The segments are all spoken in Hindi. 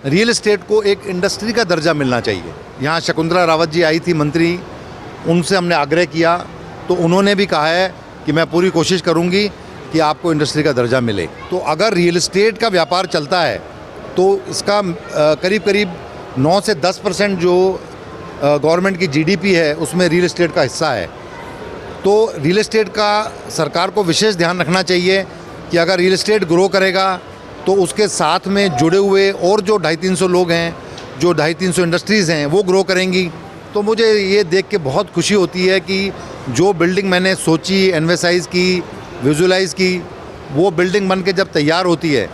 रियल एस्टेट को एक इंडस्ट्री का दर्जा मिलना चाहिए। यहाँ शकुंतला रावत जी आई थी मंत्री, उनसे हमने आग्रह किया तो उन्होंने भी कहा है कि मैं पूरी कोशिश करूँगी कि आपको इंडस्ट्री का दर्जा मिले। तो अगर रियल एस्टेट का व्यापार चलता है तो इसका करीब करीब 9 से 10% जो गवर्नमेंट की जीडीपी है उसमें रियल एस्टेट का हिस्सा है। तो रियल एस्टेट का सरकार को विशेष ध्यान रखना चाहिए कि अगर रियल एस्टेट ग्रो करेगा तो उसके साथ में जुड़े हुए और जो 250-300 लोग हैं, जो 250-300 इंडस्ट्रीज़ हैं वो ग्रो करेंगी। तो मुझे ये देख के बहुत खुशी होती है कि जो बिल्डिंग मैंने सोची, एनवेसाइज की, विजुलाइज़ की, वो बिल्डिंग बन के जब तैयार होती है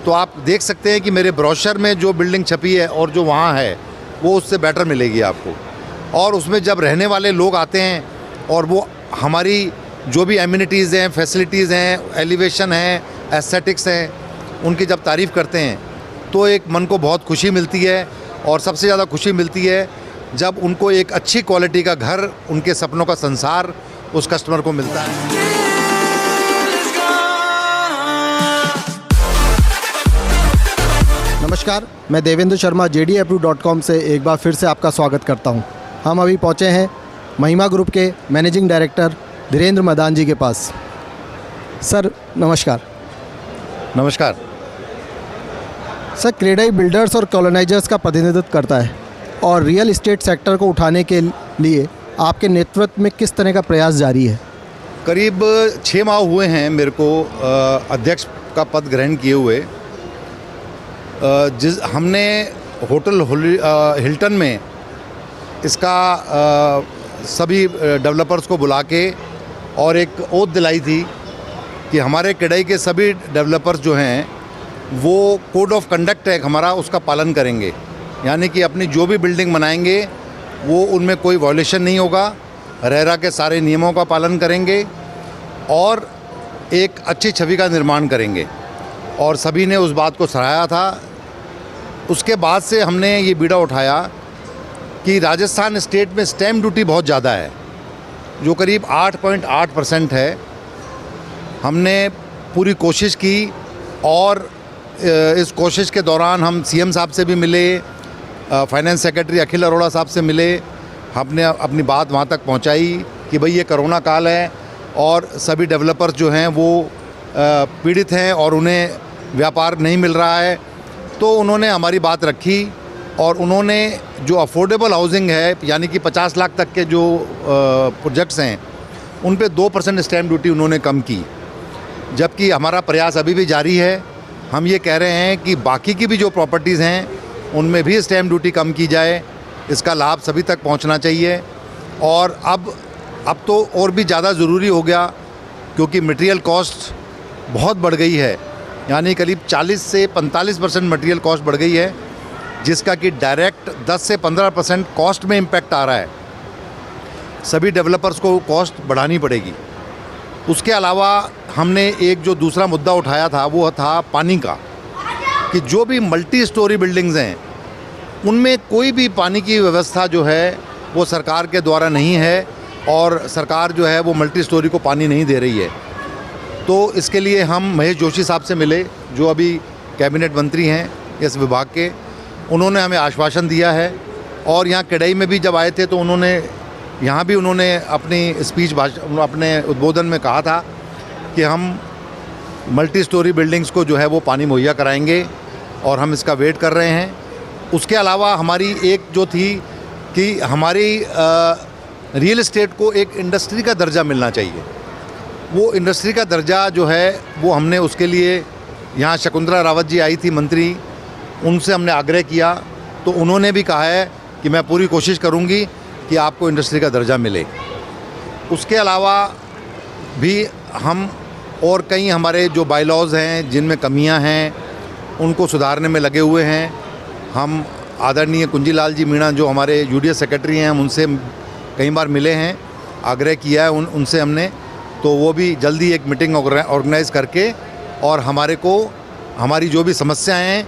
तो आप देख सकते हैं कि मेरे ब्रोशर में जो बिल्डिंग छपी है और जो वहाँ है वो उससे बेटर मिलेगी आपको। और उसमें जब रहने वाले लोग आते हैं और वो हमारी जो भी एमिनिटीज़ हैं, फैसिलिटीज़ हैं, एलिवेशन है, एस्थेटिक्स हैं, उनकी जब तारीफ़ करते हैं तो एक मन को बहुत खुशी मिलती है। और सबसे ज़्यादा खुशी मिलती है जब उनको एक अच्छी क्वालिटी का घर, उनके सपनों का संसार उस कस्टमर को मिलता है। नमस्कार, मैं देवेंद्र शर्मा JDApproved.com से एक बार फिर से आपका स्वागत करता हूं। हम अभी पहुंचे हैं महिमा ग्रुप के मैनेजिंग डायरेक्टर धीरेन्द्र मदान जी के पास। सर नमस्कार। नमस्कार सर, क्रेडाई बिल्डर्स और कॉलोनाइजर्स का प्रतिनिधित्व करता है और रियल एस्टेट सेक्टर को उठाने के लिए आपके नेतृत्व में किस तरह का प्रयास जारी है? करीब 6 माह हुए हैं मेरे को अध्यक्ष का पद ग्रहण किए हुए। हमने होटल हिल्टन में इसका सभी डेवलपर्स को बुला के और एक ओथ दिलाई थी कि हमारे क्रेडाई के सभी डेवलपर्स जो हैं वो कोड ऑफ कंडक्ट है हमारा, उसका पालन करेंगे। यानी कि अपनी जो भी बिल्डिंग बनाएंगे वो उनमें कोई वायलेशन नहीं होगा, रेरा के सारे नियमों का पालन करेंगे और एक अच्छी छवि का निर्माण करेंगे। और सभी ने उस बात को सराहा था। उसके बाद से हमने ये बीड़ा उठाया कि राजस्थान स्टेट में स्टैम्प ड्यूटी बहुत ज़्यादा है, जो करीब 8.8% है। हमने पूरी कोशिश की और इस कोशिश के दौरान हम सीएम साहब से भी मिले, फाइनेंस सेक्रेटरी अखिल अरोड़ा साहब से मिले। हमने अपनी बात वहाँ तक पहुँचाई कि भाई ये कोरोना काल है और सभी डेवलपर्स जो हैं वो पीड़ित हैं और उन्हें व्यापार नहीं मिल रहा है। तो उन्होंने हमारी बात रखी और उन्होंने जो अफोर्डेबल हाउसिंग है, यानी कि 50 लाख तक के जो प्रोजेक्ट्स हैं, उन पे 2% स्टैम्प ड्यूटी उन्होंने कम की। जबकि हमारा प्रयास अभी भी जारी है। हम ये कह रहे हैं कि बाकी की भी जो प्रॉपर्टीज़ हैं उनमें भी स्टैम्प ड्यूटी कम की जाए। इसका लाभ सभी तक पहुंचना चाहिए। और अब तो और भी ज़्यादा ज़रूरी हो गया क्योंकि मटेरियल कॉस्ट बहुत बढ़ गई है। यानी करीब 40 से 45% मटेरियल कॉस्ट बढ़ गई है, जिसका कि डायरेक्ट 10 से 15% कॉस्ट में इम्पैक्ट आ रहा है। सभी डेवलपर्स को कॉस्ट बढ़ानी पड़ेगी। उसके अलावा हमने एक जो दूसरा मुद्दा उठाया था वो था पानी का, कि जो भी मल्टी स्टोरी बिल्डिंग्स हैं उनमें कोई भी पानी की व्यवस्था जो है वो सरकार के द्वारा नहीं है और सरकार जो है वो मल्टी स्टोरी को पानी नहीं दे रही है। तो इसके लिए हम महेश जोशी साहब से मिले, जो अभी कैबिनेट मंत्री हैं इस विभाग के। उन्होंने हमें आश्वासन दिया है और यहाँ क्रेडाई में भी जब आए थे तो उन्होंने अपनी स्पीच अपने उद्बोधन में कहा था कि हम मल्टी स्टोरी बिल्डिंग्स को जो है वो पानी मुहैया कराएंगे और हम इसका वेट कर रहे हैं। उसके अलावा हमारी एक जो थी कि हमारी रियल एस्टेट को एक इंडस्ट्री का दर्जा मिलना चाहिए। वो इंडस्ट्री का दर्जा जो है वो हमने उसके लिए यहाँ शकुंतला रावत जी आई थी मंत्री, उनसे हमने आग्रह किया तो उन्होंने भी कहा है कि मैं पूरी कोशिश करूँगी कि आपको इंडस्ट्री का दर्जा मिले। उसके अलावा भी हम और कई हमारे जो बायलॉज़ हैं जिनमें कमियां हैं उनको सुधारने में लगे हुए हैं। हम आदरणीय कुंजीलाल जी मीणा जो हमारे UDS सेक्रेटरी हैं, हम उनसे कई बार मिले हैं, आग्रह किया है उनसे हमने, तो वो भी जल्दी एक मीटिंग ऑर्गेनाइज़ करके और हमारी जो भी समस्याएं हैं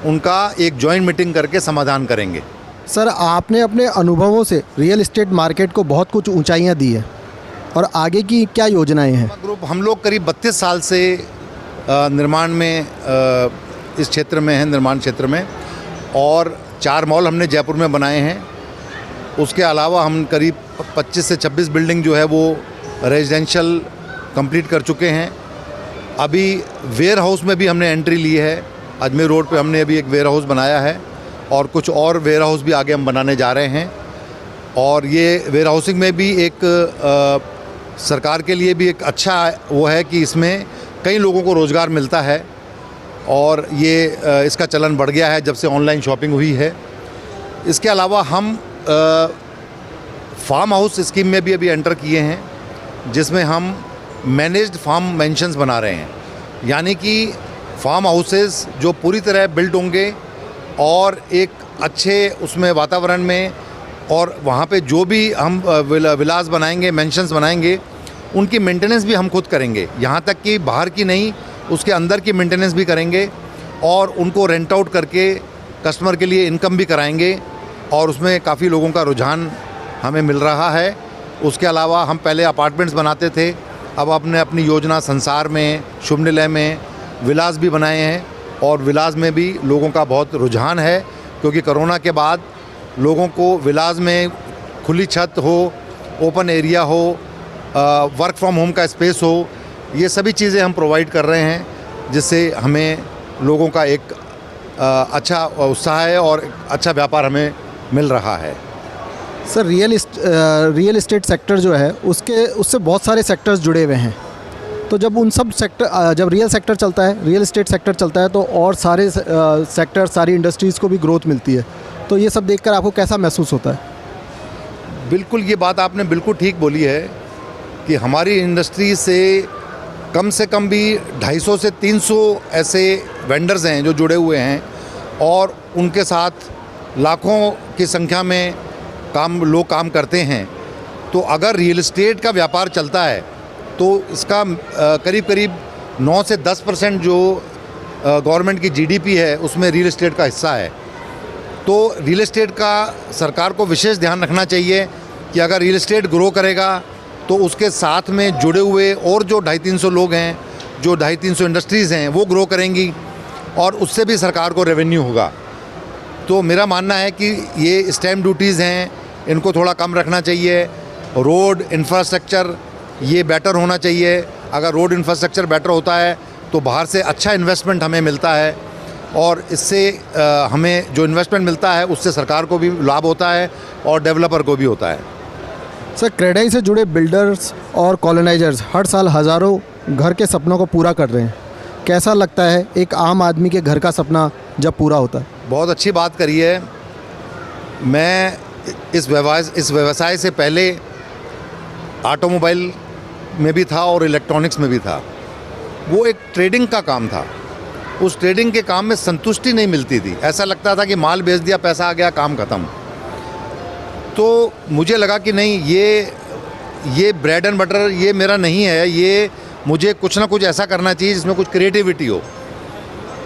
उनका एक जॉइंट मीटिंग करके समाधान करेंगे। सर, आपने अपने अनुभवों से रियल एस्टेट मार्केट को बहुत कुछ ऊंचाइयां दी है और आगे की क्या योजनाएं हैं? ग्रुप हम लोग करीब 32 साल से निर्माण में इस क्षेत्र में हैं, निर्माण क्षेत्र में। और 4 मॉल हमने जयपुर में बनाए हैं। उसके अलावा हम करीब 25 से 26 बिल्डिंग जो है वो रेजिडेंशियल कंप्लीट कर चुके हैं। अभी वेयर हाउस में भी हमने एंट्री ली है। अजमेर रोड पे हमने अभी एक वेयर हाउस बनाया है और कुछ और वेयर हाउस भी आगे हम बनाने जा रहे हैं। और ये वेयर हाउसिंग में भी एक सरकार के लिए भी एक अच्छा वो है कि इसमें कई लोगों को रोज़गार मिलता है और ये इसका चलन बढ़ गया है जब से ऑनलाइन शॉपिंग हुई है। इसके अलावा हम फार्म हाउस स्कीम में भी अभी एंटर किए हैं, जिसमें हम मैनेज्ड फार्म मेंशंस बना रहे हैं, यानी कि फार्म हाउसेस जो पूरी तरह बिल्ड होंगे और एक अच्छे उसमें वातावरण में, और वहाँ पे जो भी हम विलास बनाएंगे, मेंशंस बनाएंगे, उनकी मेंटेनेंस भी हम खुद करेंगे। यहाँ तक कि बाहर की नहीं, उसके अंदर की मेंटेनेंस भी करेंगे और उनको रेंट आउट करके कस्टमर के लिए इनकम भी कराएंगे और उसमें काफ़ी लोगों का रुझान हमें मिल रहा है। उसके अलावा हम पहले अपार्टमेंट्स बनाते थे, अब आपने अपनी योजना संसार में, शुभ निलय में विलास भी बनाए हैं और विलास में भी लोगों का बहुत रुझान है, क्योंकि कोरोना के बाद लोगों को विलास में खुली छत हो, ओपन एरिया हो, वर्क फ्रॉम होम का स्पेस हो, ये सभी चीज़ें हम प्रोवाइड कर रहे हैं, जिससे हमें लोगों का एक अच्छा उत्साह है और अच्छा व्यापार हमें मिल रहा है। सर, रियल इस्टेट सेक्टर जो है उससे बहुत सारे सेक्टर्स जुड़े हुए हैं। तो जब उन सब सेक्टर जब रियल इस्टेट सेक्टर चलता है तो और सारे सेक्टर, सारी इंडस्ट्रीज़ को भी ग्रोथ मिलती है। तो ये सब देखकर आपको कैसा महसूस होता है? बिल्कुल, ये बात आपने बिल्कुल ठीक बोली है कि हमारी इंडस्ट्री से कम भी 250 से 300 ऐसे वेंडर्स हैं जो जुड़े हुए हैं और उनके साथ लाखों की संख्या में लोग काम करते हैं। तो अगर रियल इस्टेट का व्यापार चलता है तो इसका करीब 9 से 10% जो गवर्नमेंट की जीडीपी है उसमें रियल इस्टेट का हिस्सा है। तो रियल इस्टेट का सरकार को विशेष ध्यान रखना चाहिए कि अगर रियल इस्टेट ग्रो करेगा तो उसके साथ में जुड़े हुए और जो 250-300 लोग हैं, जो 250-300 इंडस्ट्रीज़ हैं, वो ग्रो करेंगी और उससे भी सरकार को रेवेन्यू होगा। तो मेरा मानना है कि ये स्टैम्प ड्यूटीज़ हैं, इनको थोड़ा कम रखना चाहिए। रोड इंफ्रास्ट्रक्चर ये बेटर होना चाहिए। अगर रोड इंफ्रास्ट्रक्चर बेटर होता है तो बाहर से अच्छा इन्वेस्टमेंट हमें मिलता है और इससे हमें जो इन्वेस्टमेंट मिलता है उससे सरकार को भी लाभ होता है और डेवलपर को भी होता है। सर, क्रेडाई से जुड़े बिल्डर्स और कॉलोनाइजर्स हर साल हज़ारों घर के सपनों को पूरा कर रहे हैं। कैसा लगता है एक आम आदमी के घर का सपना जब पूरा होता है? बहुत अच्छी बात करी है। मैं इस व्यवसाय से पहले ऑटोमोबाइल में भी था और इलेक्ट्रॉनिक्स में भी था। वो एक ट्रेडिंग का काम था। उस ट्रेडिंग के काम में संतुष्टि नहीं मिलती थी। ऐसा लगता था कि माल बेच दिया, पैसा आ गया, काम ख़त्म। तो मुझे लगा कि नहीं, ये ब्रेड एंड बटर ये मेरा नहीं है, ये मुझे कुछ ना कुछ ऐसा करना चाहिए जिसमें कुछ क्रिएटिविटी हो।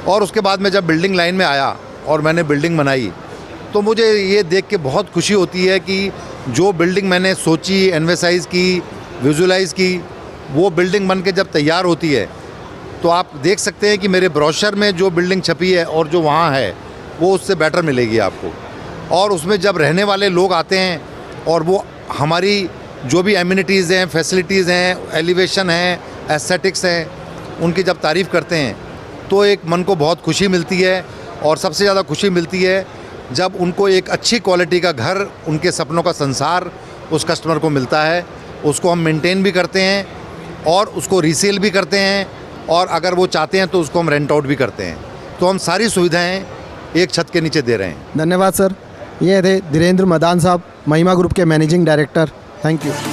और उसके बाद मैं जब बिल्डिंग लाइन में आया और मैंने बिल्डिंग बनाई तो मुझे ये देख के बहुत खुशी होती है कि जो बिल्डिंग मैंने सोची, एनवाइज की, विजुलाइज़ की, वो बिल्डिंग बन के जब तैयार होती है तो आप देख सकते हैं कि मेरे ब्रोशर में जो बिल्डिंग छपी है और जो वहाँ है वो उससे बेटर मिलेगी आपको। और उसमें जब रहने वाले लोग आते हैं और वो हमारी जो भी एमिनिटीज़ हैं, फैसिलिटीज़ हैं, एलिवेशन है, एस्थेटिक्स हैं, उनकी जब तारीफ़ करते हैं तो एक मन को बहुत खुशी मिलती है। और सबसे ज़्यादा खुशी मिलती है जब उनको एक अच्छी क्वालिटी का घर, उनके सपनों का संसार उस कस्टमर को मिलता है। उसको हम मेंटेन भी करते हैं और उसको रीसेल भी करते हैं और अगर वो चाहते हैं तो उसको हम रेंट आउट भी करते हैं। तो हम सारी सुविधाएं एक छत के नीचे दे रहे हैं। धन्यवाद सर। ये थे धीरेन्द्र मदान साहब, महिमा ग्रुप के मैनेजिंग डायरेक्टर। Thank you.